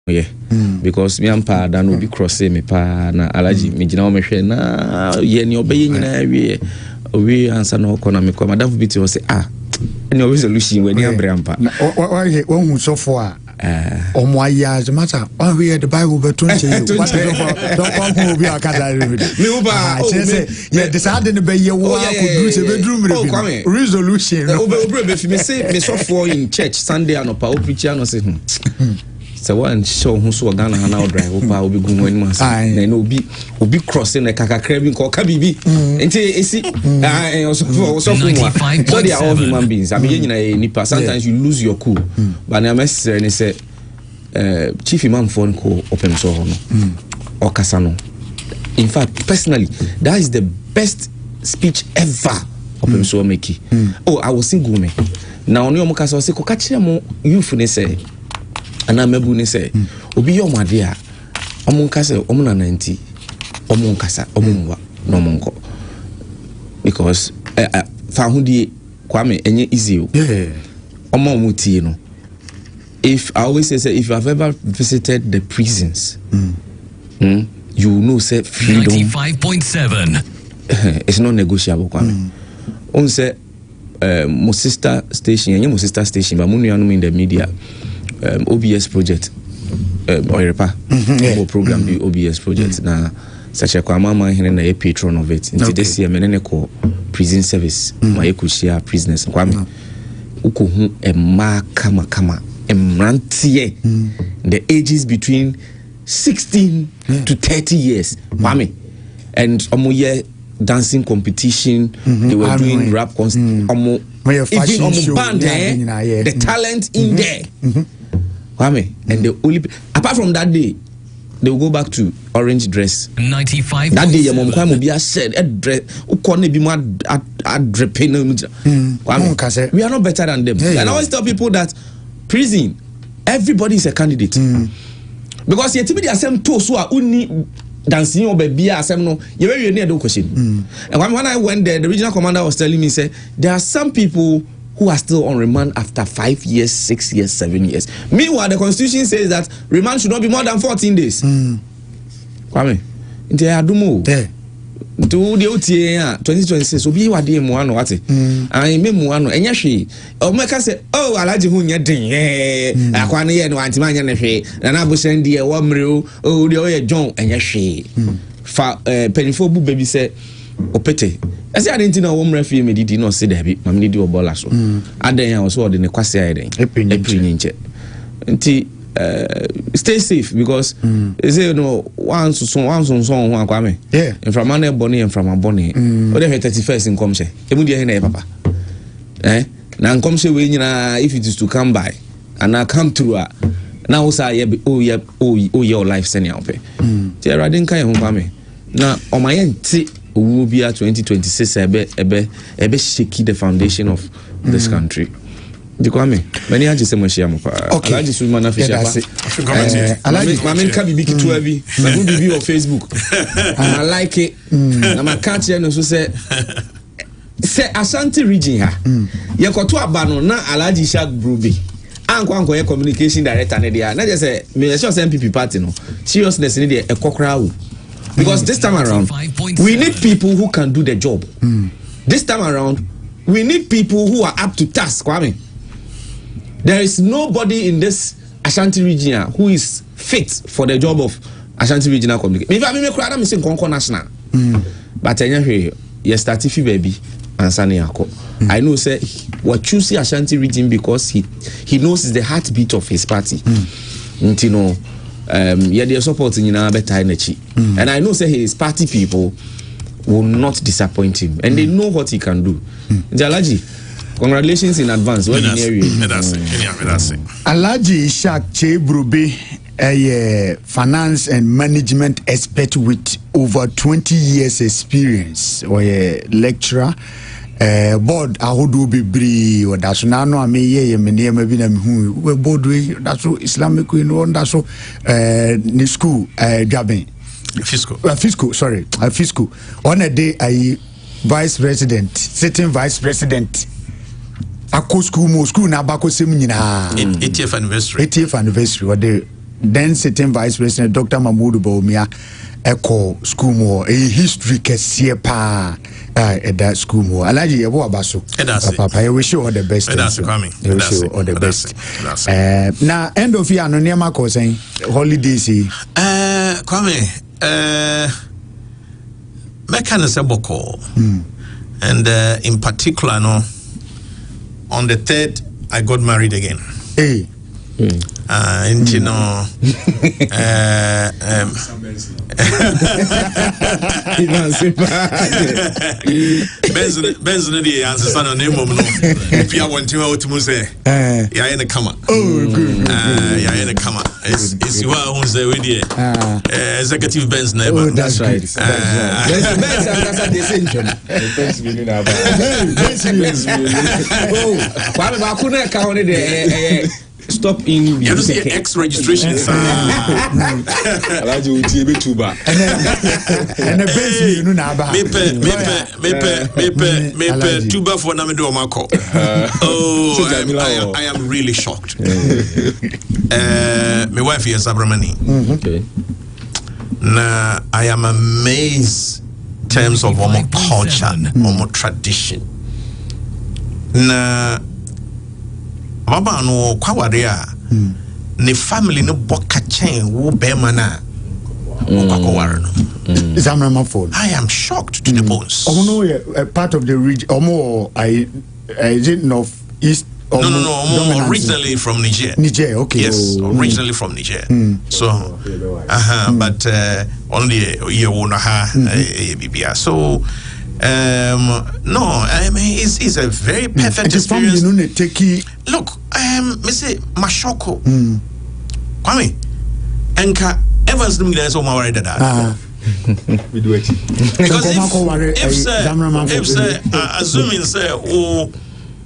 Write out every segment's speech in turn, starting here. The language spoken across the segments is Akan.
yeah. Because me am pa da no bi cross me pa na alaji me gina o me hwe na ye ni obeye nyina we answer no kona me ko madam bi ti o say any resolution we ni abrampa won hu so for omo aya the matter on we the Bible be tun che you what don't come who be akada me uba yeah decide the be ye wo akudru se bedroom resolution obre be fi me say me so for in church Sunday anopa o preacher no say so one show who so Ghana na drive opa obi gun wani man na no obi crossing na kakakra bi nko ka bibi enti esi so for so they are all human beings I mean you nipa sometimes you lose your cool but na necessary ni say chief imam phone ko open so no or kasano in fact personally that is the best speech ever open so make I was single me na oni omo kasa say ko ka kire mo youth ni say ana mebu ni say obi yo made a omo nkasa omo na 90 omo nkasa omo nwa no omo nko because fa hudie kwame enye easy omo mutie no if I always say if you have ever visited the prisons you know say freedom 95.7 it's not negotiable kwame on say my sister station but munuyanu in the media OBS project Oirepa program the OBS project na such a kwama here na a patron of it into this year menene ko prison service my ekushia prisoners kwame ukohu ema kama emrantie the ages between 16 to 30 years kwame and omoye dancing competition they were doing rap even band the talent in there Kwame, and the only apart from that day they will go back to orange dress 95 that day your mom Kwame be said dress ukone bi mo adrepe no Kwame we are not better than them and I always tell people that prison everybody is a candidate because you tell me the same to so uni dancing or baby asem no you very near the question and when I went there the regional commander was telling me say there are some people who are still on remand after 5 years, 6 years, 7 years. Meanwhile, the constitution says that remand should not be more than 14 days. Kwame, nti adumo. To the OTA 2026 obi wa dey mo ano wate. An me mo ano enya hwe. O meka say oh alaji hu nya den. Akwa ne ye no anti ma nya ne hwe. Na abusen de e wo mre o de o ye John enya hwe. Fa penifo bu baby say opete. I say I didn't know one referee me did not say that mammy do a bola so. Aden I was all in the kwasi aden. Epinche. Nti stay safe because they say you know once one kwame. Yeah. And from an bonny and from a bonny. What if 31st in come say? Emu dia na papa. Na come say we nyina if it is to come by and I come through now say your life senior ope. Ti radin kan ho kwame. Na o mayenti will be at 2026 ebe shake the foundation of this country. Dikwame many aje se mo shia mo pa alaji suma na fisha pa alaji mama ka bibi kitu abi na go bibi on Facebook and I like it na ma catch no so say Ashanti region ha ye koto aba no na alaji Shak Brobe anko ye communication director ne dia na je say me sure say MPP party no seriousness ne dia ekokra wo. Because this time around, we need people who can do the job. This time around, we need people who are up to task, Kwame. There is nobody in this Ashanti region who is fit for the job of Ashanti regional communication. Maybe I mean, I'm saying Conco National. But anyway, you start if baby and Sani Ako. I know, say, what choose Ashanti region because he knows it's the heartbeat of his party. You know. Yeah, they are supporting in our better energy, and I know say his party people will not disappoint him, and they know what he can do. Alaji, congratulations in advance. Well, that's it. Alaji Shak Brobe, a finance and management expert with over 20 years experience, or a lecturer. Board ahodo bebre o da so na no ameye me ne ma bi na me hu board we da so Islamic we no da so ni school Dwaben fiscal sorry fiscal on a day I vice president sitting vice president ako school mo school na abako sem nyina 80th anniversary what the then sitting vice president Dr. Mahmoud Bawumia echo school mo a history kesiye pa at that school mo alaji yebo abaso papa I wish you all the best. That's coming. I wish you all the best. Now end of year no niema ko saying holidays Kwame mechanism boko and in particular no on the 3rd I got married again. Hey. And you know Benz the answer son name no if you want to say yeah in the camera yeah in the camera it's you who say we the executive Benz neighbor. Oh, that's right. Benz that's a decision. Oh kwame ba ku na ka hone de stop in you don't see X registration alaji uti ebe tuba and the best you na aba me tuba for na me do mako. Oh I am really shocked. My wife is Abramani. Okay. Now I am amazed in terms of our culture, our tradition. Now Baba no kwawarea ne family no boka chen wo be mana kwaware no. I am shocked to the bones. No part of the region is it north east no originally from Niger. Okay. Yes, originally from Niger. So but only you wanna bibia. So no, I mean it's a very perfect experience. Look, me say Mashoko. Kwame, enka Evans dum gina so maware dada. We do it. Because if say assuming say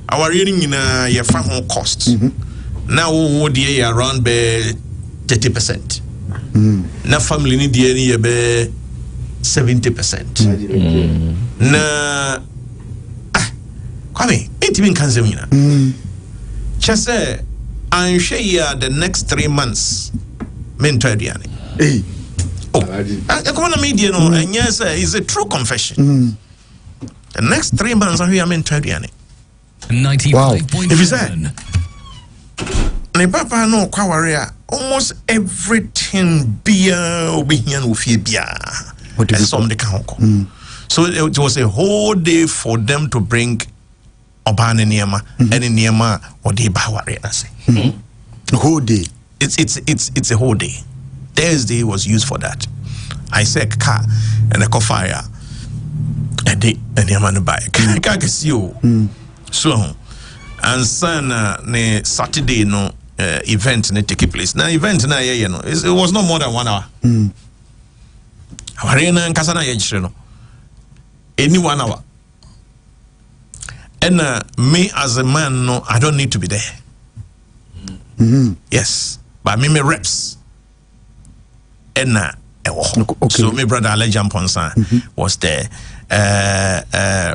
our reading in your farm costs. Now what the around be 30%. Na family ni the be 70%. Na Kwame, ain't even cancer. Just say, I'm sure the next 3 months. Mentor Diani. Come on, media, no, and yes, it's a true confession. The next 3 months, I'm here, Mentor Diani. 95.7. If you say, ne papa no kwawaria, almost everything beer obihian ufibia. And some the kanko. So it was a whole day for them to bring Obana Niema and Niema or the Bawari. Whole day. It's a whole day. Thursday was used for that. I said car and a fire a day and Niema no bike. I can't see you. So and son ne Saturday no event ne take place. Now event na you know it was not more than 1 hour. Arena and Kasana Yajino. Any 1 hour. And me as a man, no, I don't need to be there. Yes, but me reps. And so my brother Alejan Ponsan was there.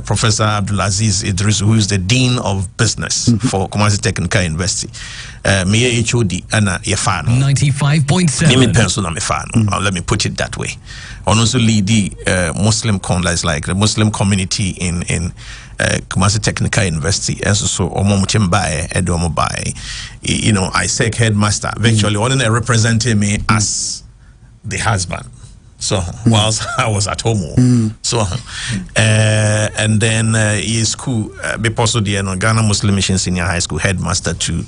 Professor Abdulaziz Idris, who is the Dean of Business for Kumasi Technical University. Me HOD and Yafano. 95.7. Me personal Mefano. Let me put it that way. And also lead the Muslim like the Muslim community in Kumasi Technical University. And so Omomuchembae, Edomobae. You know, I say headmaster. Virtually, only representing me as the husband. So whilst I was at home, so and then his school, because of the Ghana Muslim Mission Senior High School headmaster too,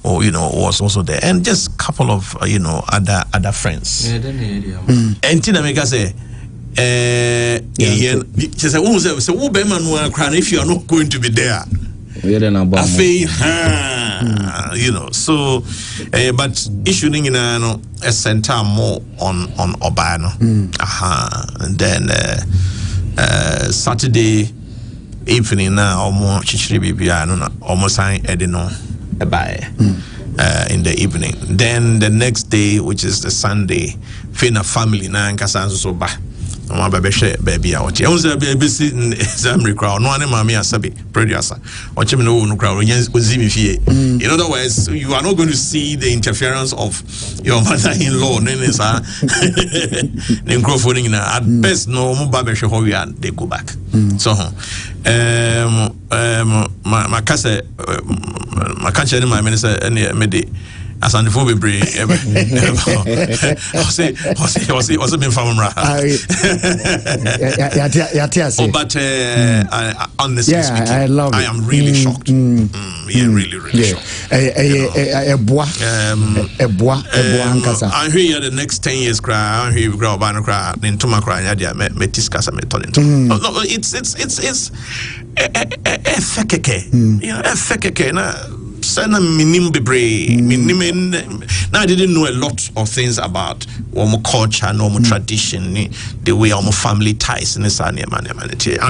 or you know, was also there, and just a couple of you know other friends. And Tina Mega say, she said, "Who said, so if you are not going to be there?" You know, so but issuing in a center more on Obano. And then Saturday evening now almost sign Edino in the evening. Then the next day, which is the Sunday, Fina family na Nkasanzo Soba. I'm a baby out. I was a baby sitting Zamri crowd, no one mammy as a producer. Or Chimino no crowd, in other words, you are not going to see the interference of your mother-in-law, at best, no Mubabesha, they go back. So, my cousin, my minister, and Medi. As an phobia, was been from but honestly speaking, I love it. I am really shocked. Really shocked. I hear the next 10 years cry. I hear you grow banner cry. Then to my cry, me discuss me turning. No, it's Sana minim bebre minim. Now I didn't know a lot of things about our culture and our tradition, the way our family ties in this. I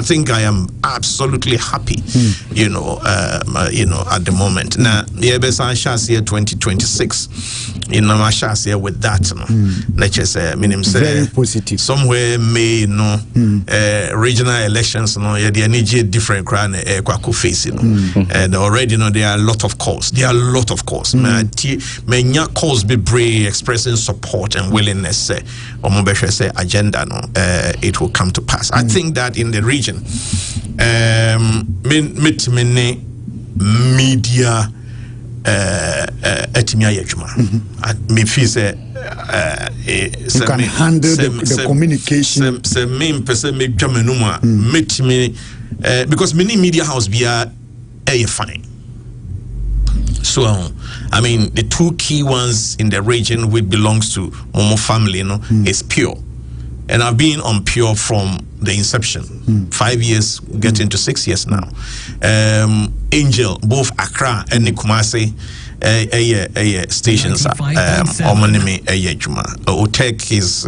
think I am absolutely happy, you know, at the moment. Now, the EBS year 2026, you know, my chance here with that, let's just say, very positive. Somewhere may, regional elections, the energy different crown, face, and already, there are a lot of calls. There are a lot of calls. Many calls be brave, expressing support and willingness. Say agenda. It will come to pass. I think that in the region, media, me feel say you can handle the communication. Because many media house be a fine. So, I mean, the two key ones in the region which belongs to Momo family, is Pure. And I've been on Pure from the inception. 5 years, getting to 6 years now. Angel, both Accra and Kumasi, stations. Omonimi Juma. Otek is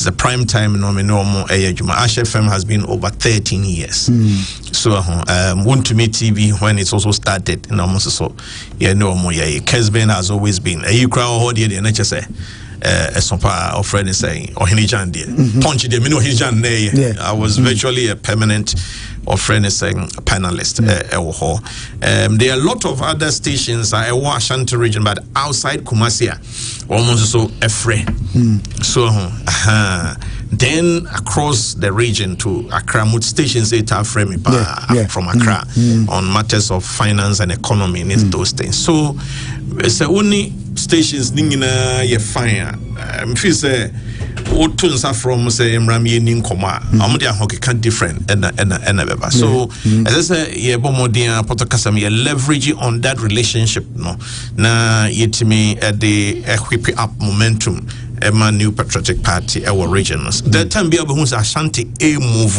the prime time normal Juma. Ash FM has been over 13 years. So Want to Meet TV when it's also started in almost so Kesben has always been a crowd here the NHS. A friend is saying, or Hinijan dear. Punch the Mino Hijan. I was virtually a permanent or friend is saying panelist. There are a lot of other stations I watch Ashanti region, but outside Kumasia, almost so afraid. So then across the region to Accra, Mood stations from Accra on matters of finance and economy and those things. So it's the only stations ningina ye fire. Feel say otunsa from say Mrami Ninkoma. Amudia hockey can different and so as I say ye bomodia potokasam ye leveraging on that relationship na yetimi the equip up momentum Emma New Patriotic Party our regions. That time be able to Ashanti a move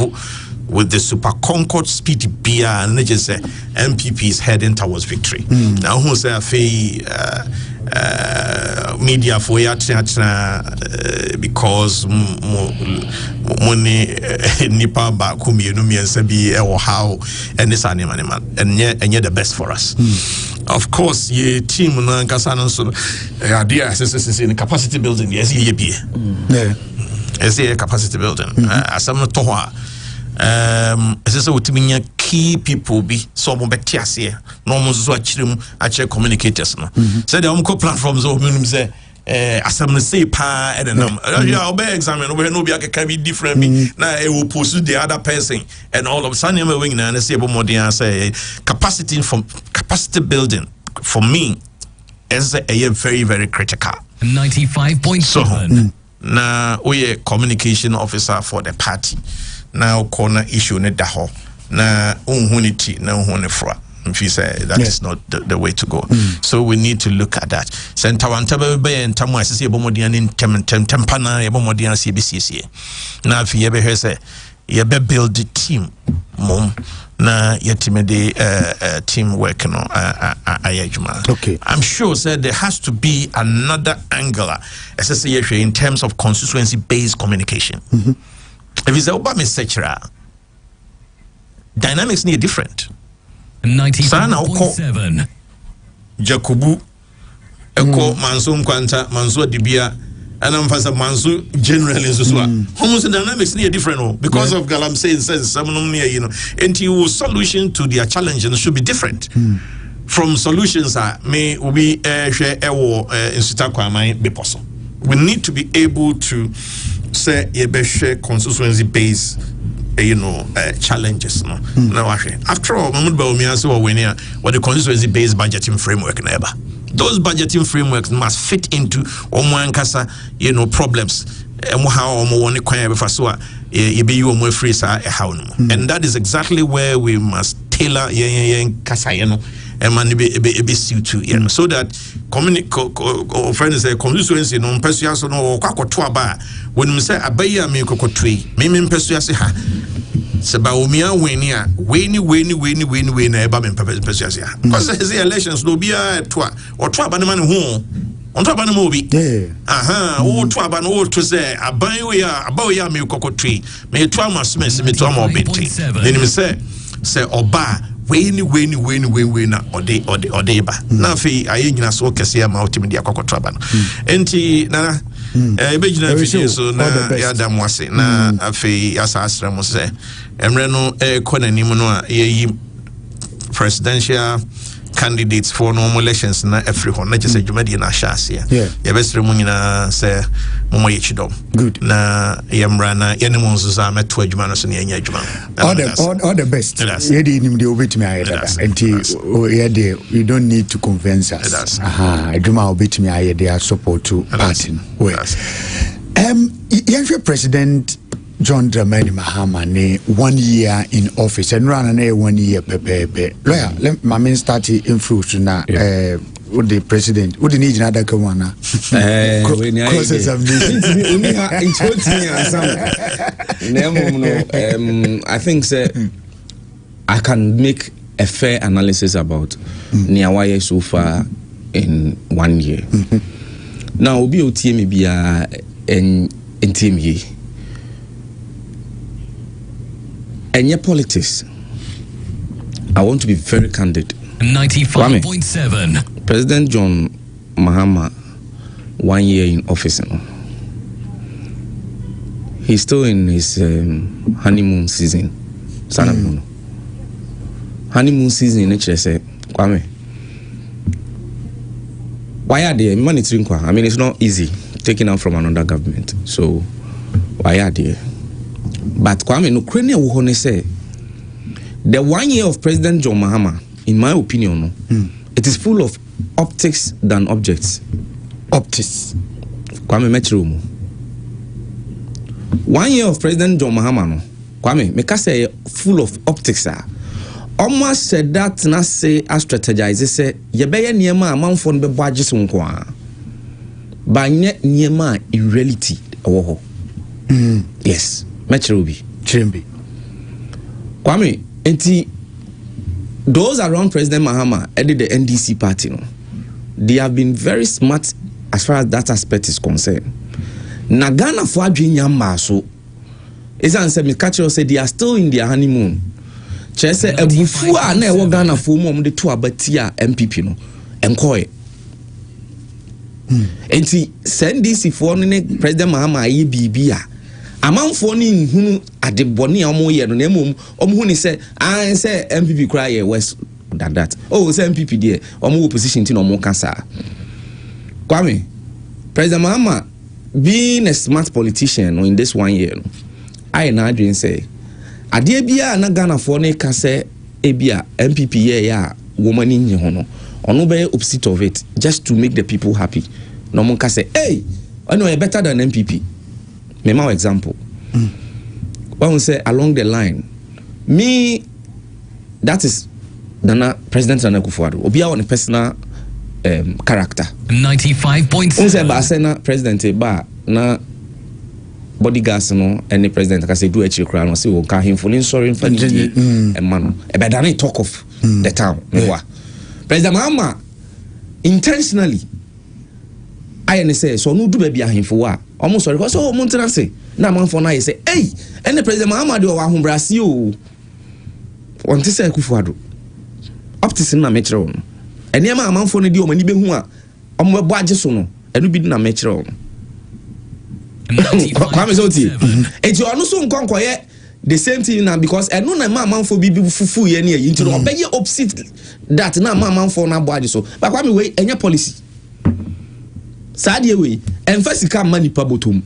with the Super Concord Speed Beer and just say MPP is heading towards victory. Now who say media for because money nipa ba kumienu miense bi or how and this animal and yet the best for us. Of course, ye team na nkasa so idea in capacity building yes ye be. Yes capacity building. Asam to ho as I key people be some betias here. No more so actually communicators. So the unco platforms of say asam say pa and I'll be examine where no be can be different me. Now I will pursue the other person and all of a sudden I'm wing and say more say capacity building for me is a very, very critical. 95.7. Now we a communication officer for the party. Now corner issue ne daho na unhuniti na unhunefra. If you say that is not the way to go, so we need to look at that. Center one tabe and tamu asisi ebomodian in tempana ebomodian CBCC. Now if you ever hear say you be build the team mom na yetimede team work no ayejuma. Okay, I'm sure said there has to be another angle as in terms of constituency based communication. If it's Obama sector, dynamics need different. 95.7. Jacobu, Eko Mansum Kwanta, Manso Dibia, and I'm fast manso generally so almost the dynamics near different because of Galam saying says some you know and your solution to their challenge should be different from solutions may we share institute kwamai be possible. We need to be able to say a constituency based challenges no now after all Mahmoud Bawumia so when what the constituency based budgeting framework never those budgeting frameworks must fit into omuankasa problems how omo kwan be so be you omo free sa how no and that is exactly where we must tailor kasa and man be suit to so that friends say constituency no mpesua so no kwakoto aba when me say abaya me kokotui me mpesua se ha se ba omia weni na eba me mpesua se ha because the elections no bia to aba ne man ho on to aba ne mo bi o to aba no to say aban ya me kokotui me to amasme se me to amobenti then me say oba when na ode ba na fe aye nyina so kese ya ma otimi akwakoto aba no enti na ebegina fie so na ya da mwase na afe asa asra mo se emre no konanim no a yeyi presidential candidates for normal elections na everyone na just adwumadi na shase ya besre mu nyina se mo yechidom good na yemra na yenemu nzuza meto adwuma no so na yenya adwuma all the best yedi nim de obetimi ayeda enti yede you don't need to convince us adwuma obetimi ayeda support to party well President John Dramani Mahama ne 1 year in office and run na 1 year pepe lawyer let me start influence na with the president would need another kawana cross examination I think I can make a fair analysis about Niawaye so far in 1 year. Now obi otie be en team ye and your politics. I want to be very candid. 95.7. President John Mahama, 1 year in office. He's still in his honeymoon season. Honeymoon season in nature say, Kwame. Why are they monitoring? I mean, it's not easy taking out from another government. So, why are they? But Kwame no Ukraine will say the 1 year of President John Mahama, in my opinion, it is full of optics than objects. Optics. Kwame Metromo. 1 year of President John Mahama, no. Kwame, make us say full of optics. Almost said that na say a strategize say ye be niema amanfo no be budget nko a. Ba nye niema in reality owo. Yes. Metrobi. Chimbi. Kwame, enti those around President Mahama headed the NDC party, no, they have been very smart as far as that aspect is concerned. Nagana for Nyamba so is answer me catch you say they are still in their honeymoon. Chese ebufua na ewo Ghana for mom de to abatia MPP no enkoy. Enti send this for ne President Mahama ayi bibia. Amanfo ni nhunu adeboni a omo ye no na emom omo hu ni say an say MPP cry ye west than that. Oh say MPP there omo opposition tin omo kasa. Kwame, President Mahama being a smart politician in this 1 year, I na dream say ade bia na Ghana for na ka say ebia MPP ye ya woman in ho no ono be opposite of it just to make the people happy. No mo ka say hey, I know better than MPP. Mema example. When we say along the line, me, that is Nana President Nana Akufo-Addo. Obia on a personal character. 95.7. We say Basena President ba na bodyguards no any president can say do a chikra no say we can him for sorry for the man. E be dan talk of the town. President Mahama intentionally I say so no do baby ahimfo wa almost sorry because so montana say na manfo na say hey any President Mahama de wa ahombrase o on te say Akufo-Addo up to sin na metro no ene ma manfo no de o mani behu a omo bebo age so no enu bi na metro no Kwame Zoti. Enti ono so nkonkoye the same thing now because I know na man for be fufu ye ne into obey opposite that na man for na boade so. But Kwame we enya policy. Saade we emphasize ka money pa botom.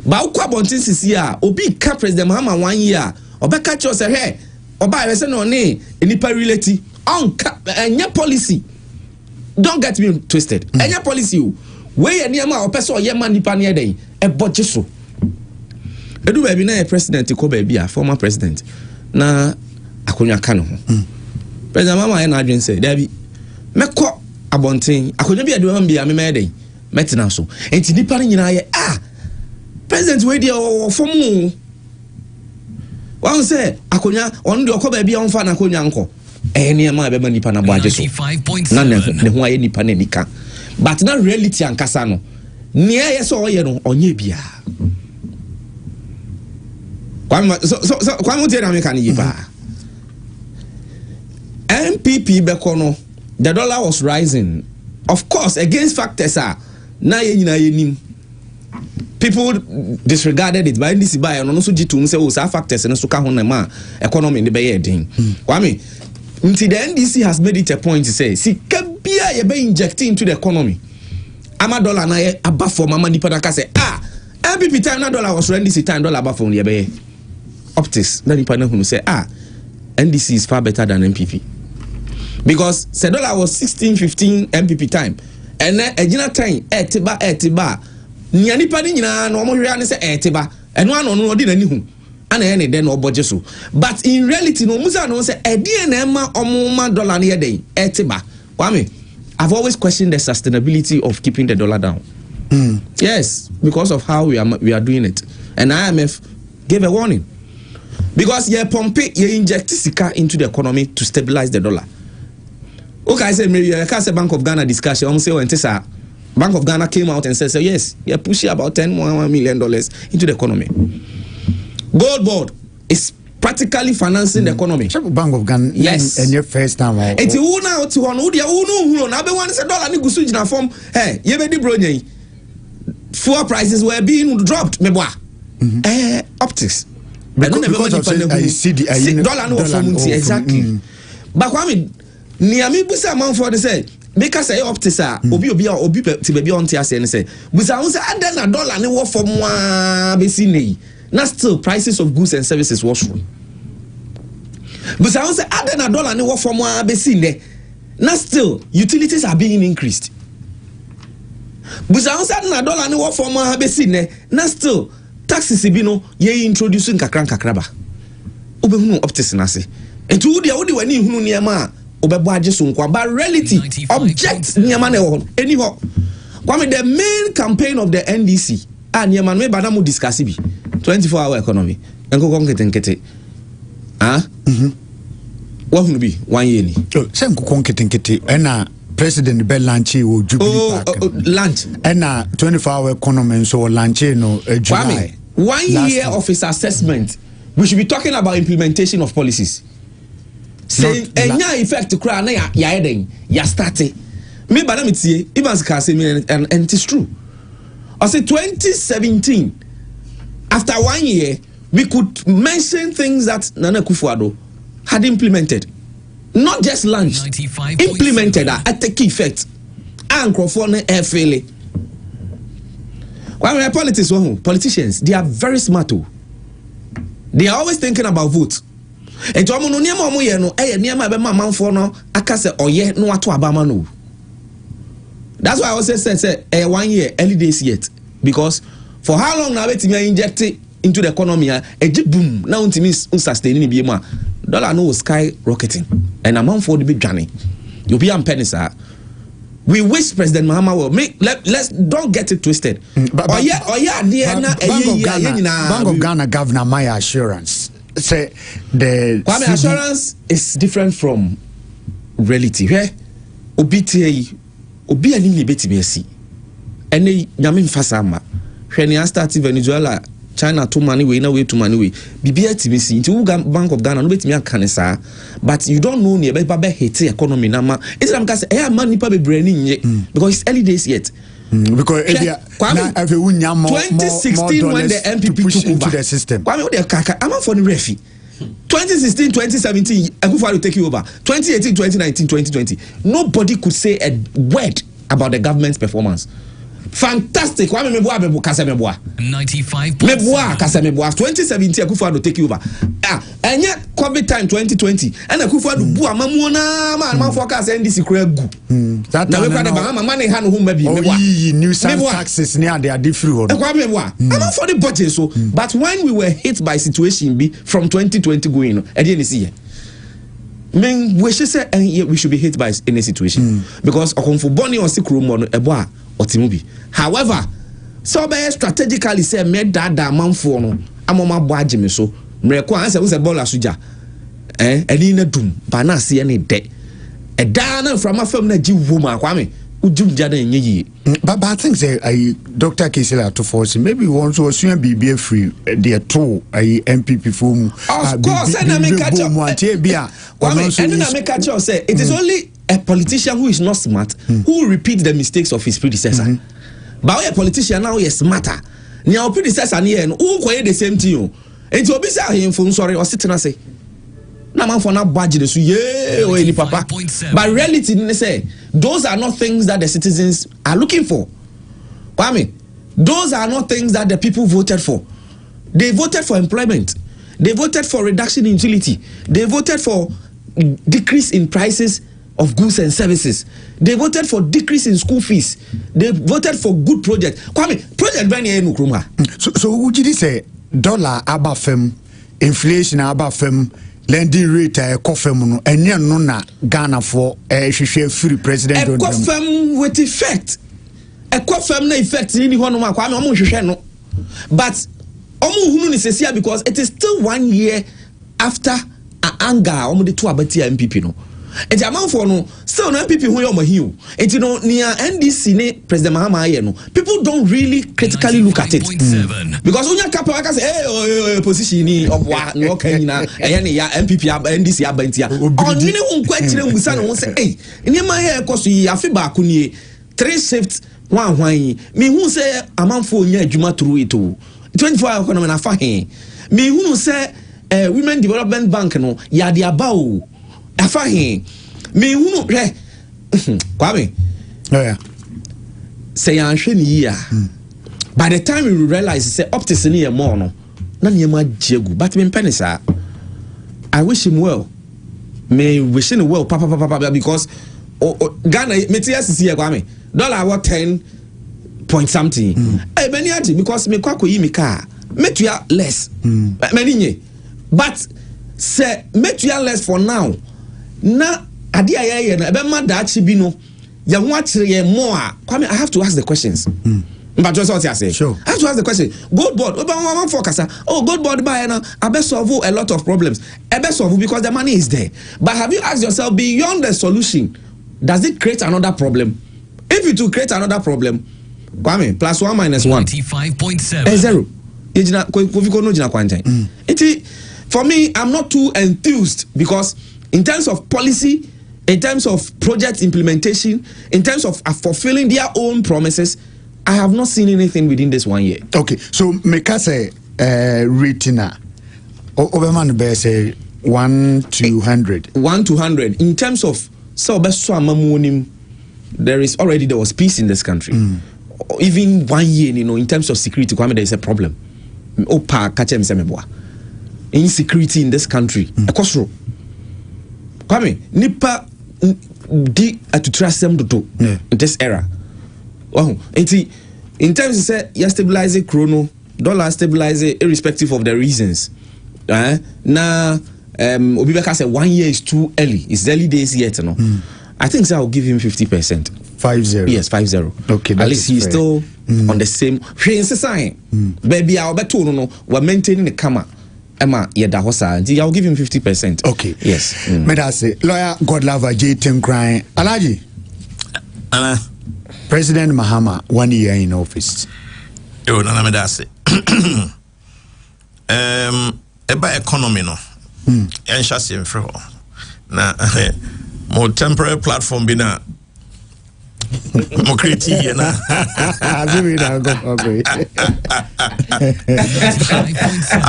Ba ukwa bontin sisi a obi ka president Mahama 1 year obeka cho say he oba we say no ne enipa relate on enya policy. Don't get me twisted. Enya policy o we ye niam a opese o ye man nipa ne den e boje so. Edu ba bi na president ko ba bi a former president na akonya ka no ho. President Mahama ye na adwen say da bi mekọ abontin akonya bi adu am bi a me den metina so. Enti nipa nyina ye president we dey for mu wan say akonya on dey okoba bia on fa na akonya nko niam be ma nipa na boaje so na ne ho aye nipa na nika but na reality ankasa no ne ye so oye no onye bia kwam tie na me kan yipa MPP bekono the dollar was rising of course against factors na ye nyina ye nim. People disregarded it, but in this buy and also G2 say, oh, factors and so can ma economy in the bay thing. Kwame, until the NDC has made it a point to say, see, Kabia ye be injecting into the economy. Ama dollar na ye above for mama nipa na say, MPP time na dollar was NDC time dollar above for ye be optics. Na nipa na who say, NDC is far better than MPP. Because say dollar was 16-15 MPP time. And then ejina time etiba Niani pani nyina no mo hwe ane se eteba eno ano no odi nani hu ana ye ne den no oboje so but in reality no musa no se edie na ema omuma dollar ne den eteba. Kwame, I've always questioned the sustainability of keeping the dollar down. Yes, because of how we are doing it, and IMF gave a warning because ye pump ye inject sika into the economy to stabilize the dollar. Okay, I say maybe I can say Bank of Ghana discussion almost say when tesa Bank of Ghana came out and said, so yes, you're pushing about $10 million into the economy. Gold board is practically financing the economy. Bank of Ghana, yes. And your first time. It's who now to one who no. Now, one said dollar ni gusu jina form. Hey, you be the bronye. Fuel prices were being dropped. Me boy. Optics. Because of the dollar no form exactly. But Kwame, niami busa man for the say. Because I optics obi ti baby on tia say say busa won say adan na dollar ni wo for mo be si nei na still prices of goods and services was true. Busa won say adan na dollar ni wo for mo be si ne na still utilities are being increased. Busa won say adan na dollar ni wo for mo be si ne na still taxes bi no ye introducing kakra ba obe hunu optics na say etu wo dia wani hunu niam obebo ajeso nkwa but reality object niam na ho anyhow. Kwame, the main campaign of the NDC niam me bana mu discuss bi 24-hour economy enko konketenkete wa hunu bi 1 year ni se enko konketenkete ena president be launch o Jubilee Park launch ena 24-hour economy so launch no July. 1 year of his assessment, we should be talking about implementation of policies. Say enya effect kura na ya eden ya start me bana metie Evans can say me and it is true. I say 2017 after 1 year we could mention things that Nana Akufo-Addo had implemented, not just launched, implemented at the key effect and Crawford fail. When politicians, they are very smart too. They are always thinking about vote. And to no niam omo ye no niam be manfo no aka se oye no ato abama no. That's why I always say 1 year early days yet, because for how long now we inject it into the economy a boom now untimi sustain bi ma dollar no sky rocketing and amount for the big journey you be am pennies. We wish President Mahama will make let's don't get it twisted. Bank of Ghana Governor Maya Assurance say the Kwame assurance is different from reality. Where obiti obi ani ni betimi asi ene nyame mfasa ma hwe ne start Venezuela China to money way na way to money way bibia timi si nti Bank of Ghana no betimi aka ne saa, but you don't know ne be hit economy na ma Islam ka say money pa be brand nye because it's early days yet. Because if you 2016 when the MPP took over the system. I'm for the refi. 2016, 2017, Akufo will take you over. 2018, 2019, 2020. Nobody could say a word about the government's performance. Fantastic. 95.7. 2017 Akufo will take you over. And yet COVID time 2020 and Akufo will bu amamuna man forecast NDC gu. That now we got the money hand home maybe. New taxes near they are different. I'm for the budget so but when we were hit by situation from 2020 going at the end of the year. We should say we should be hit by any situation because okonfo boni on sick room on eboa otimubi. However, so be strategically say made that manfo no amoma boaje me so mreko answer we say ball asuja eni na dum ba na se ne de da na from afam na gi woma kwame ujum dia na enye but I think say Dr. Kisela to force maybe once was soon be free there too MPP form of course and I make catch up say it is only a politician who is not smart who repeats the mistakes of his predecessor but a politician now is smarter now predecessor near who quite the same thing and to be say him sorry or sitting and say na man for na budget so any papa but reality they say those are not things that the citizens are looking for. Kwame, those are not things that the people voted for. They voted for employment, they voted for reduction in utility, they voted for decrease in prices of goods and services, they voted for decrease in school fees, they voted for good projects. Kwame, project bani no kroma. So would you say dollar abafem, inflation abafem, lending rate ekofem no enye no na Ghana for hwehwe free president ekofem with effect ekofem na effect ni hono ma kwa me omo hwehwe no but omo hunu ni sesia because it is still 1 year after anger omo de to abati MPP no enti amanfo no still no MPP hu ye omo hiu enti no nia NDC ne President Mahama aye no people don't really critically look at it because onya kapa aka say position ni obwa no kan nyina eye ne ya MPP NDC abantia onwene hu nkwa kire musa no say ni ma ye ekoso yi afi ba ko nie 3 shifts wan hwan me hu say amanfo onya adwuma turu ito 24 hour economy na fa he me hu say Women Development Bank no ya de aba o afa he me hunu hwe Kwame say anhwe ni ya by the time we realize say optics ni e more no na ne ma jegu but me penisa I wish him well me wish him well papa because Ghana metias here Kwame dollar what 10 point something many ati because me kwako yi me car metua less many nye but say metua less for now na ade aye na ebe ma da chi bi no ye ho akire ye more Kwame I have to ask the questions but just what you say sure I have to ask the question gold board oba one focus gold board buy na abe solve a lot of problems ebe solve because the money is there but have you asked yourself beyond the solution does it create another problem? If it will create another problem Kwame +1 - 1 95.7 0 yejina kofiko no jina kwanjan for me I'm not too enthused because in terms of policy, in terms of project implementation, in terms of fulfilling their own promises, I have not seen anything within this 1 year. Okay, so make us a rating Oberman be say 1 to 100. 1 to 100 in terms of there was peace in this country. Even 1 year, in terms of security, there is a problem. Insecurity in this country. Kwame, nipa di atutrust them to in this era. Oh, in terms of say you stabilize chrono, dollar stabilize irrespective of the reasons. Now Obibeka said 1 year is too early. It's early days yet, no. I think so I'll give him 50%. 50. Yes, 50. Okay, at least he's still on the same. Baby, I'll bet no. We're maintaining the camera. Emma, I'll give him 50%. Okay. Yes. May I say, lawyer Godlover J. Tim Crying. Alaji. President Mahama, 1 year in office. Oh, Nana Medase. Eba economy no. Enshasi mfro. Na more temporary platform bina Mokreti na.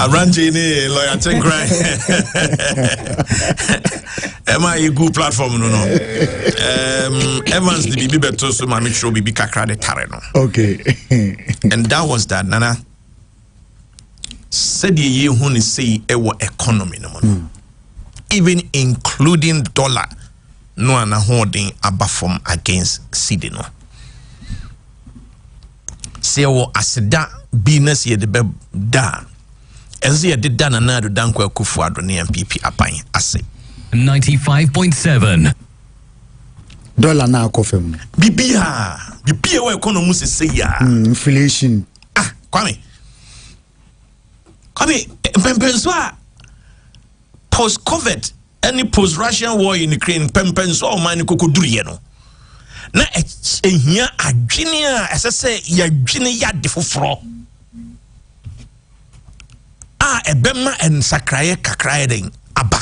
Arrange ni lawyer take right. MI good platform no. Evans the bibi beto so mami show bibi kakra de tare no. Okay. And that was that nana. Said ye hu ni say ewo economy no. Even including dollar no ana holding above from against cedi no. Say wo aseda business ye de be da. Eze ye de da na na do danko akufu ado ne MPP apan ase. 95.7 dollar na akofem. Bibia we economy se say ya. Inflation. Kwame pempenso a post COVID any post Russian war in Ukraine pempenso o man kokoduriye no na ehia adwene a esese ya dwene ya de foforo ebema en sakraye kakraye den aba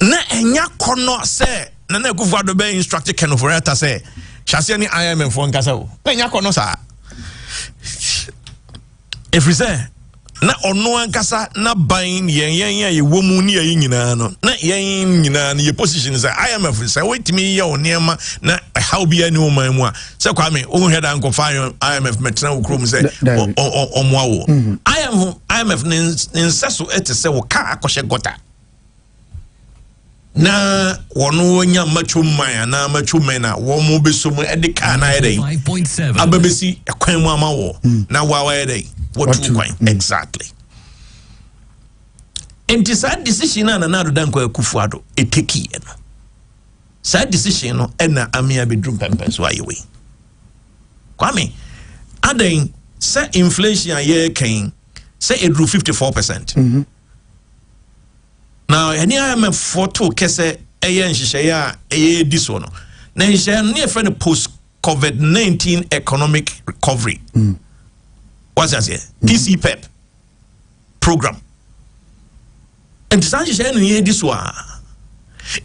na enya kono se na kufuado be instructed Kenoforeta se chase ni IMF fo nkasa o na enya kono sa if we say na ono ankasa na ban yen ye womu ni ye nyina no na yen nyina ne ye position say IMF say wetimi ye onema na how be any woman mu a say Kwame o head and go fire IMF metra ukrom say omwa wo IMF nseso etese wo ka akoshe gota na wono nya machuman na machumena wo mo besom edika na ede 5.7 ababesi ekwan mu ama wo na wa ede what you going exactly and this decision na do danko akufuado eteki no sad decision no na amia bedrum pempens wa yewe Kwame aden say inflation ye kan say it grew 54%. Now any IMF photo kese eye nhihye a eye diso no na nhihye no e friend post COVID-19 economic recovery. What's that here? TCPEP program. And nhihye no eye diso a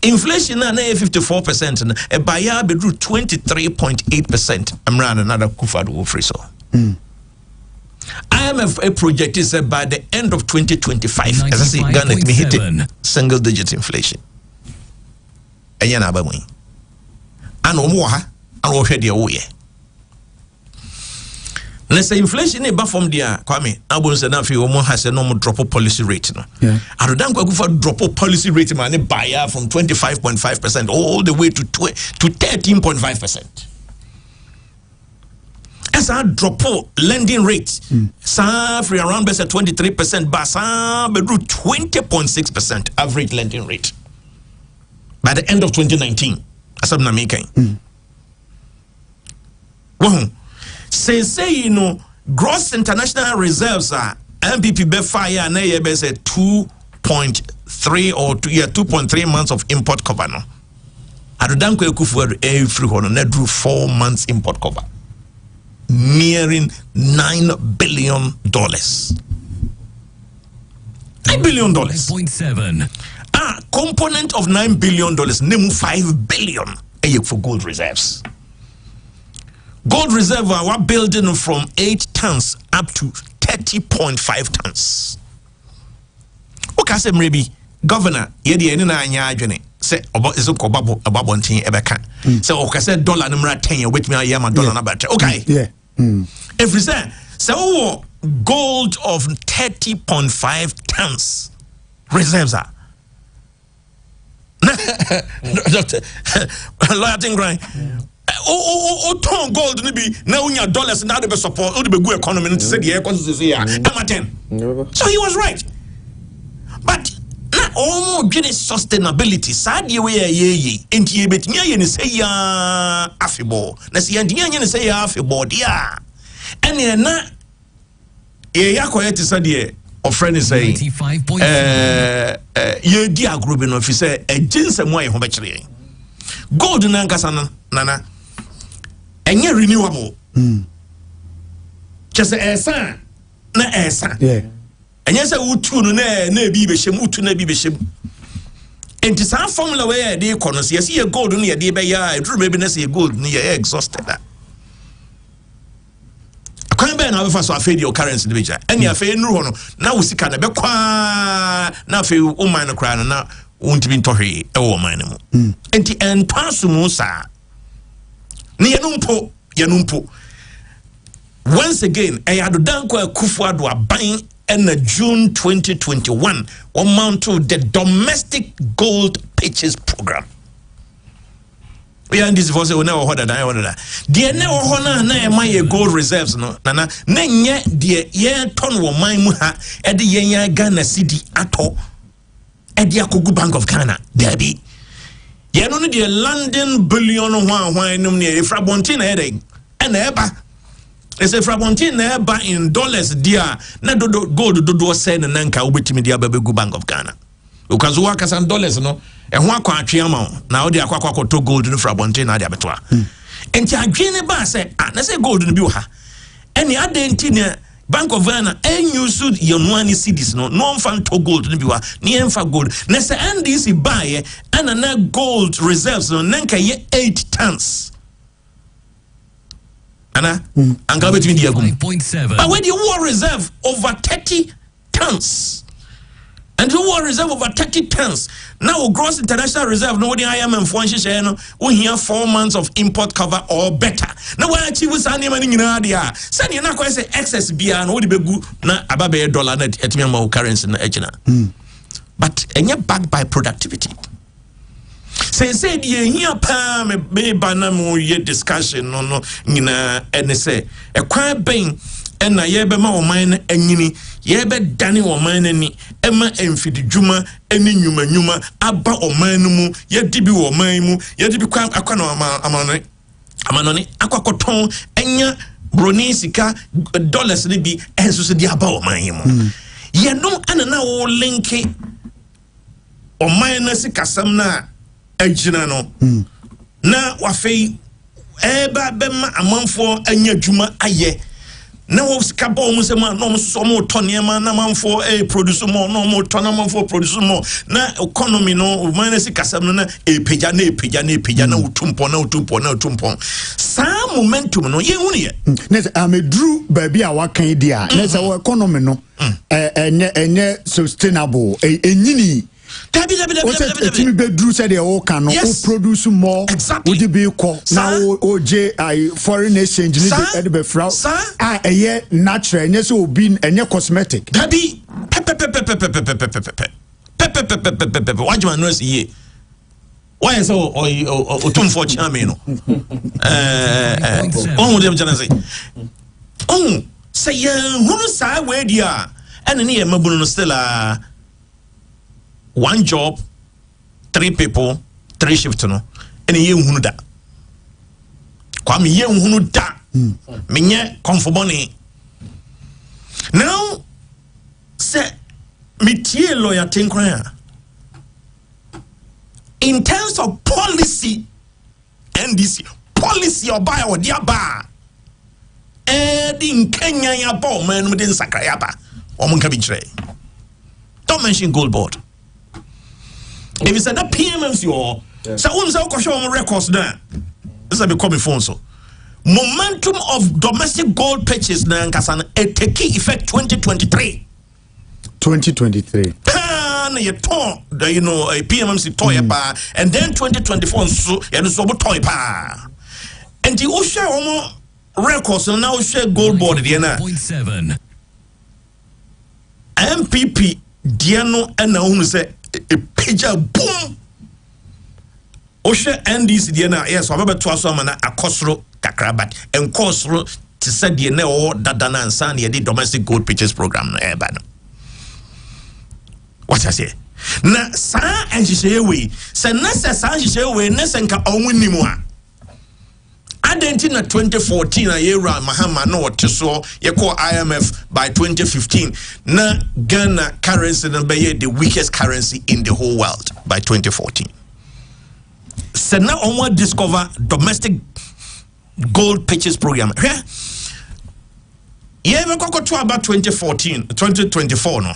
inflation na 54% na e baya be 23.8%. Amran another kufado wo free so. IMF projected said by the end of 2025, as I say, Ghana may hit single digit inflation. And yana abamwe. And omoha, and o hwede o ye. Let's say inflation is from there, Kwame. Abon say na fi omo has a normal drop policy rate no. Yeah. Arodan kwa for drop policy rate man buy from 25.5% all the way to 13.5%. As I drop lending rate, free around 23%, but 20.6% average lending rate by the end of 2019. As I'm not making. Well, say you know, gross international reserves are MPP be fire and say 2.3 or 2.3 months of import cover no. Adodanko ekufu every one na drew 4 months import cover. Nearing $9 billion. $9 billion. 0.7. Component of $9 billion, name $5 billion for gold reserves. Gold reserve are building from 8 tons up to 30.5 tons. Okay, say maybe governor, yedi eni na anya adwene. Say about is about ababontin ebeka. Say okay, say dollar number 10 which me I am dollar number. Okay. Yeah. If we say gold of 30.5 tons reserves are. Doctor, lawyer thing right. Ton gold be now in your dollars now the support all the good economy and say the air so he was right. But oh get sustainability sad ye way ye enti ye bet me ye say ya afibo na se ye ye say ya afibo dia ene na ye yakoye ti say of friend is say ye di agro be no fi say ejinse mo ye ho be kire gold na nkasa nana enye renewable just esa na esa yeah. And yes, I would tune na bi be shem utu na bi be shem. And this our formula where they economists, you see a gold only a day by year, maybe not see a gold near exhausted. I can't bear now if I saw a fade your currency individual. And you are fair no now we see kind of be qua now feel woman crying now won't be tohi a woman. And the end passumusa Yanumpo. Once again, I had done quite Kufuadwa buying in June 2021 amount to the domestic gold purchase program. We are in this voice, we never heard that. Dear never honor na my gold reserves no nana nenye dear ye ton wo man muha e de yen Ghana city ato e de akogu Bank of Ghana debi ye no the London billion hwan no ne Efra Bontin na e and eba it's a Frabontin na in dollars dia na gold do say na nka obetimi dia babegu Bank of Ghana because we aka san dollars no e ho akwa atweama na wo dia akwa to gold no Frabontin na dia betoa enti adwene ba say na say gold no bi wo ha eni adenti na Bank of Ghana use Yanuani cities no fan to gold no bi wa ni emfa gold na say NDC buy and na gold reserves no nka ye 8 tons Anna, and go between the 5.7. But when you war reserve over 30 tons, and you war reserve over 30 tons, now gross international reserve, no one IMF for one we hear 4 months of import cover or better. Now when I achieve sani money in India, sani na kwa say excess beer no di begu na ababe dollar na etimi ma currency na ejina. But enye backed by productivity. Say here pa me banamu ye discussion no nyina ene say e kwan ben na ye be ma o man anyini ye be dane o man ani e ma emfidi dwuma eni nyuma aba o man mu ye dibi o man mu ye dibi kwan akwana amanone akwakoton enya broni sika dollars ni bi enso se di aba o man mu ye no ana na wo linki o man na sika sam na ejina no na wafei eba bema amanfo anya dwuma aye na wo sika ba omo se ma no mo so mo tonema na amanfo produce mo no mo ton amanfo produce mo na economy no man sika sam no na epeja na utumpo sa momentum no ye hunu ye nese amedru baby a wakan dia nese wo economy no enye sustainable enyini Timi bedru said the all can produce more. Exactly. Would you be called now? OJ foreign exchange need to be fraud. A year natural and yes, will be a cosmetic. Tabi Why do you know ye? Why is so or too for chamino? Oh, them say. Oh, say who say where they are and any mabuno stella. 1 job, 3 people, 3 shifts no. And ye hunu da. Kwame ye hunu da. Menye konfoboni. Now, say metier lawyer tinkra. In terms of policy, NDC policy or buy or dia ba. In Kenya ya ba man within Sakrayaba. Don't mention gold board. If you said that PMMs or so on show records there. This will be coming phone so. Momentum of domestic gold purchase na nkasana take effect 2023. 2023. You ton, you know, a PMMC toy pa, and then 2024 so and so toy pa. And the Osha records and now share gold board diana 0.7. MPP Diano and now say a pager boom. Osha NDC Diana, yes, I'm about to ask a cosro kakrabat and cosro to say the neo dadana and san the domestic gold purchase program. What I say? Na sa and she say we say nessa sa she say we nesenka onwinimwa. Adentina 2014 a year Mahama no what so you call IMF by 2015 na Ghana currency na be the weakest currency in the whole world by 2014. So now on discover domestic gold purchase program. Yeah, we go to about 2024 no.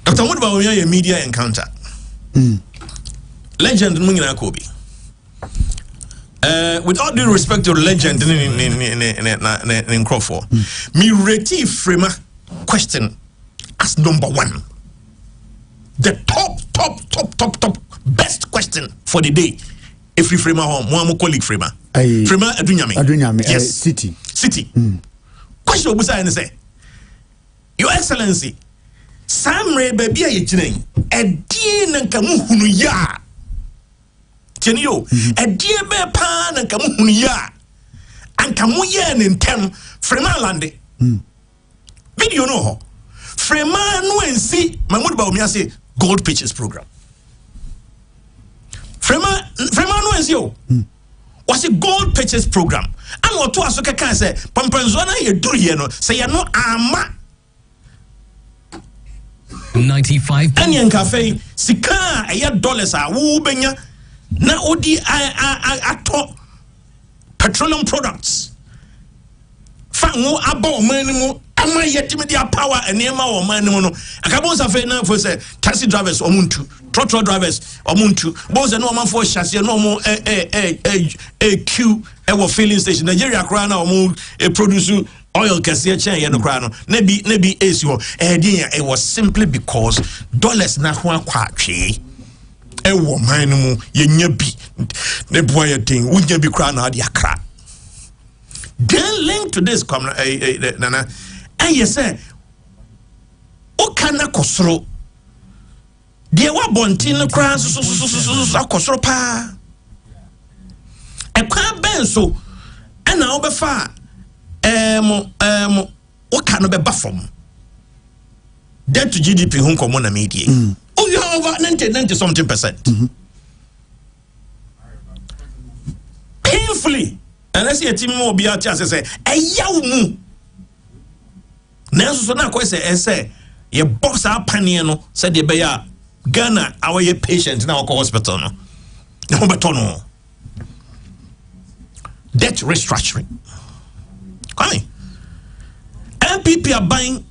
Dr. Modiba we a media encounter. Legend Mungina Kobe. With all due respect to legend in Crawford, me reti Frema question as number 1. The top best question for the day. If you Frema home, one more colleague Frema. Frema Adunyame. Yes. City. Question obusa and say, Your Excellency, Samre baby a yechine, e die nanka mu hunu ya. Tieni yo, e die be pa nanka mu hunu ya. Anka mu ye ne ntem Frema lande. Video no ho. Frema no ensi Mahmoud Bawumia say Gold Pitches program. Frema no ensi yo. Was a Gold Pitches program. And what to aso keka say pampanzona ye duru ye no say ye no ama 95 Anian cafe sika aya dollars a wo benya na odi ato petroleum products fa wo aba man mu ama yetimi dia power enema wo man mu no akabo safe na for say taxi drivers omuntu trotro drivers omuntu boze no man for chassis no mo queue e wo filling station Nigeria kra na omu produce oil kase chen ye no kra no na bi AC ho it was simply because dollars na ho akwa atwe e wo man mu ye nya bi ne boy thing unya bi kra na ade akra. Then link to this nana and you say o kana kosoro de wa bontin no kra so akosoro pa e kwa ben so and na obefa o kana be bafom debt to GDP hun komo na media oh you over 90 something %. Painfully. Unless you team will be out here say, a yow mu. Nanso na ko say ye box our paniano said the beya Ghana our ye patient na ko hospital no. No beto no. Debt restructuring. Kwame. MPP are buying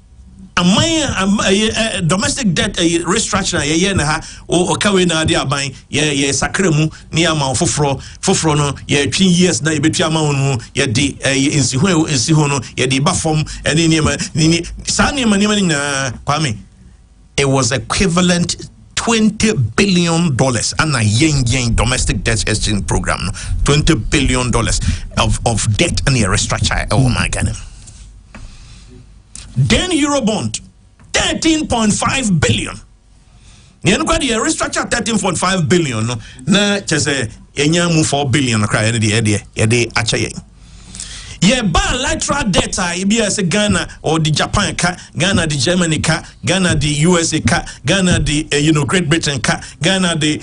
a domestic debt restructuring ye na ha o kawe na dia ban ye sakremu ni ama foforo no ye 2 years na ye betu ama no ye de insiho no ye de ba fom ene ni sa ni na Kwame. It was equivalent $20 billion and a yen domestic debt exchange program no $20 billion of debt and a restructure. Oh my God. Then Eurobond, 13.5 billion. You know, the restructure 13.5 billion. No, na chese enya mu 4 billion. Cry the achaye. Ye bilateral debt. Ibi as Ghana or the Japan ka, Ghana the Germany ka, Ghana the USA ka, Ghana the Great Britain ka, Ghana the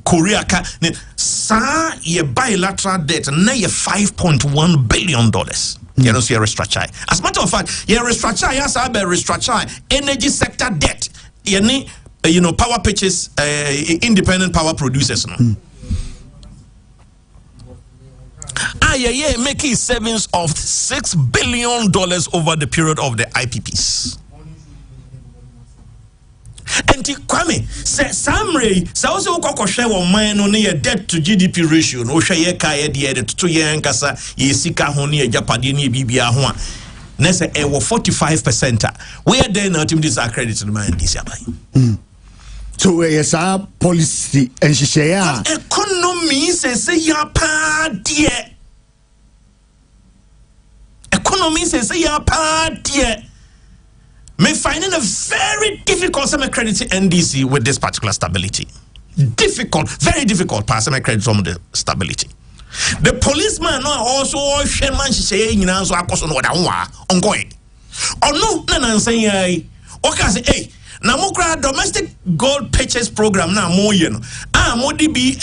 Korea ka. Sa ye bilateral debt na ye $5.1 billion. You don't see a restructure. As a matter of fact, you restructure, yes, I restructure energy sector debt. Power pitches, independent power producers. No? Making savings of $6 billion over the period of the IPPs. And Kwame say Samre say also ko share one man on your debt to GDP ratio no share ye ka ye de to ye nkasa ye sika ho ne japade ne bibia ho a na say e wo 45% we are there now to this accredit the man this abai. So yes our policy and share economy say ya pa die economy say ya pa die. Me finding a very difficult to credit NDC with this particular stability. Difficult, very difficult pass my credit from the stability. The policeman also shaman say so akoso no da ongoing. Oh no, na say okay say hey, na mo kra domestic gold purchase program na mo ye no. Mo di bi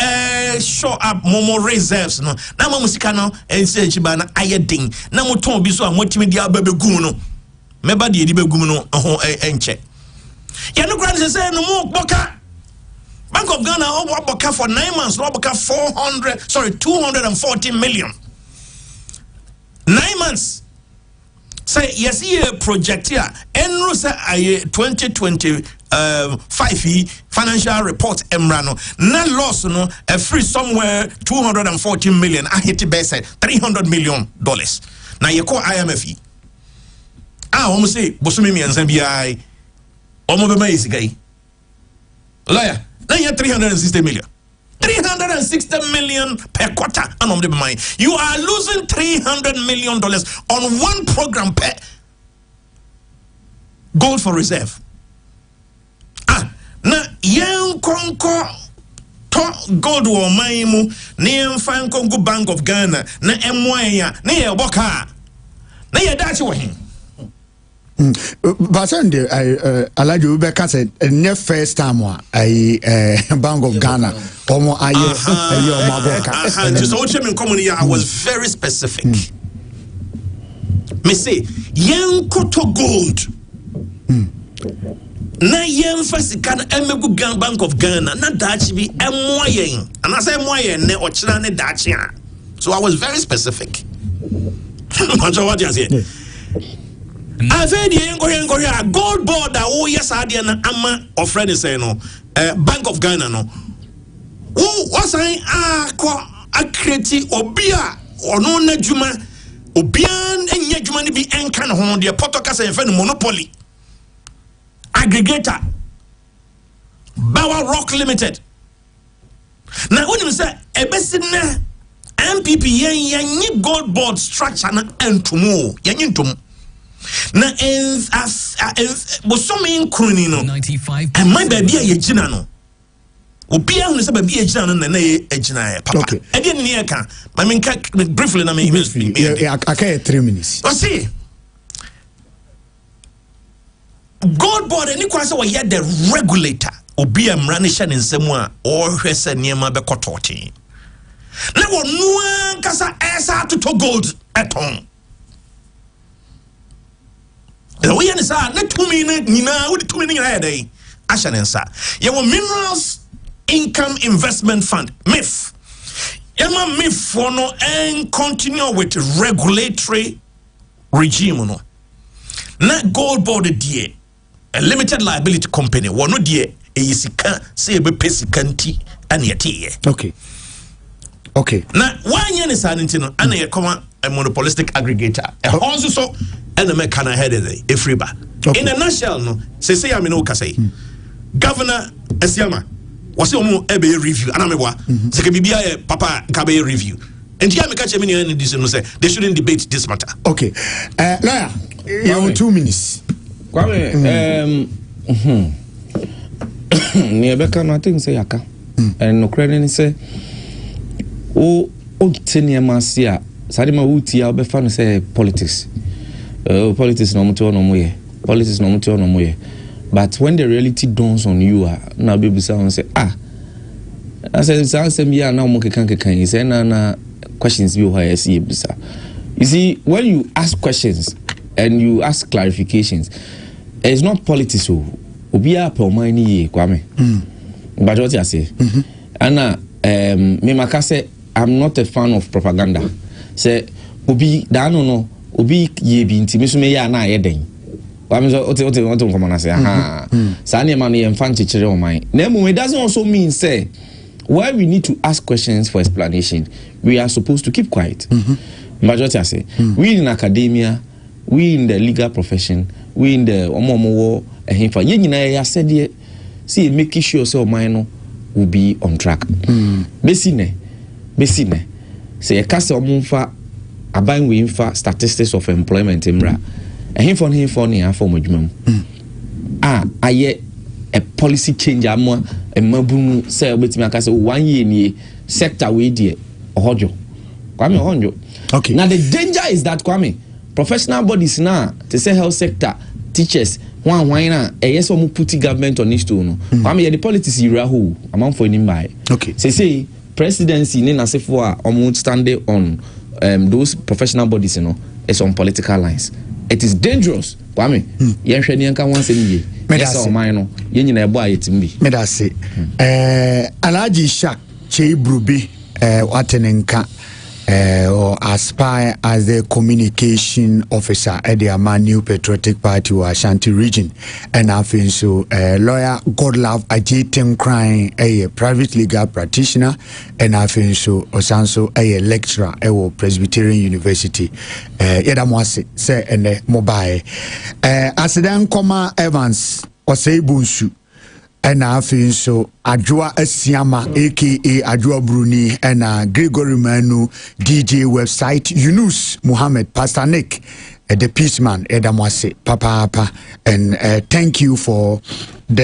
show up mo reserves no. Na mo musika no ense chiba na ayedin. Na mo ton bi so a mo timi dia babegu no. Meba di edi begum no ho enche. Ya no grant say no mo boka. Bank of Ghana boka for 9 months no boka 240 million. 9 months. say yes here project here enro say aye 2020 5 financial report emrano na loss no a free somewhere 240 million I hit be say $300 million na ye call IMF omo say bosumi mianza bi omo be mai sigai lawyer na ye 360 million 360 million per quarter and the mind. You are losing $300 million on one program per gold for reserve. Na yen konko to gold wo maimu na yen fan konko Bank of Ghana na emwaya na ye boka na ye dachi wo hin. But I Alaji Ubeka said, the first time I Bank of Ghana, Omo Aye, I was very specific. Me say, yen koto gold. Na yen fasikan emegu Bank of Ghana, na dachi bi emoyen. And I say emoyen ne ochina ne dachi. So I was very specific. What you say? I've heard the gold board that yes na ama of friend say no Bank of Ghana no what's I create obia or no na juma obian enye juma ni bi enkan ho de portocas e fe monopoly aggregator Bawa Rock Limited na when you say ebesina MPP yen gold board structure na entumo yen entum na bosomi nkruni no 95 and my baby e gina no obi ahun se baby e gina no na e gina papa e dey ni e kan ma me briefly na me I 3 minutes o see gold board any kwase we hear the regulator obi amra ne hye ne nsem a o hwe se niema be kototi na wo no kasa esa to gold eton. We understand not 2 minutes, with 2 minutes a day. Ashanensa. You Minerals Income Investment Fund, MIF. Yama MIF for no and continue with regulatory regime. No. Not gold board dear. A limited liability company. One no dear. A yisika say be pesikanti and yeti. Okay. Now, why yen is an intino and a common a monopolistic aggregator. A also so and the can ahead of the Afriba. In a nutshell, no, say I mean, okay, Governor Esiama was your ebe review, and I'm a Sekabibia Papa Kabe review. And here I catch a minute and this and say they shouldn't debate this matter. Okay, Lawyer, you have 2 minutes. Near Becca, nothing say Yaka, and no credit say, oh, 10 years, Marcia. Sadima uti ya be fan say politics. Politics no mutu no moye. Politics no mutu no moye. But when the reality dawns on you, na be bisa say I say me na mo kekan you say na questions bi why see bisa. You see, when you ask questions and you ask clarifications, it's not politics o. Obi a pe o man ni Kwame. But what you say? Ana me makase I'm not a fan of propaganda. Say obi dano no obi ye bi nti me so me ya na ayeden wa me so ote come on say aha sa na ma no ye mfa nchechire o man na emu it doesn't also mean say where we need to ask questions for explanation we are supposed to keep quiet. Majority I say we in academia, we in the legal profession, we in the omomo ehimfa ye nyina ya said see making sure say o man no will be on track. Besine say a cast of Munfa aban we infa statistics of employment imra a him for near for mujum. Aye a policy change amwa a mabunu say with me 1 year ni sector we dear Kwame Honjo. Okay. Now the danger is that Kwame professional bodies now to say health sector teachers one na yes or put government on this to no. Kwame the politics you rahu amount for him by. Okay. Say presidency in Nasifua almost standing on those professional bodies, you know, it's on political lines. It is dangerous. Kwame, Yanshanianka once a year. Medasa Mino, Yen boy, it's me. Medase. Alaji Shak, Che Brubi, Watenenka, or aspire as the communication officer at the Ama New Patriotic Party or Ashanti region. And I think so lawyer Godlove Ajitem Crying, a private legal practitioner, and I think so Osanso a lecturer at Presbyterian University. Yedamwase say and mobile. Asidan Koma Evans or say Bunsu. And I feel so Adjoa Esiama aka Adjoa Bruni and Gregory Manu DJ website Yunus Muhammad Pastor Nick the Peaceman Edamwase Papa and thank you for the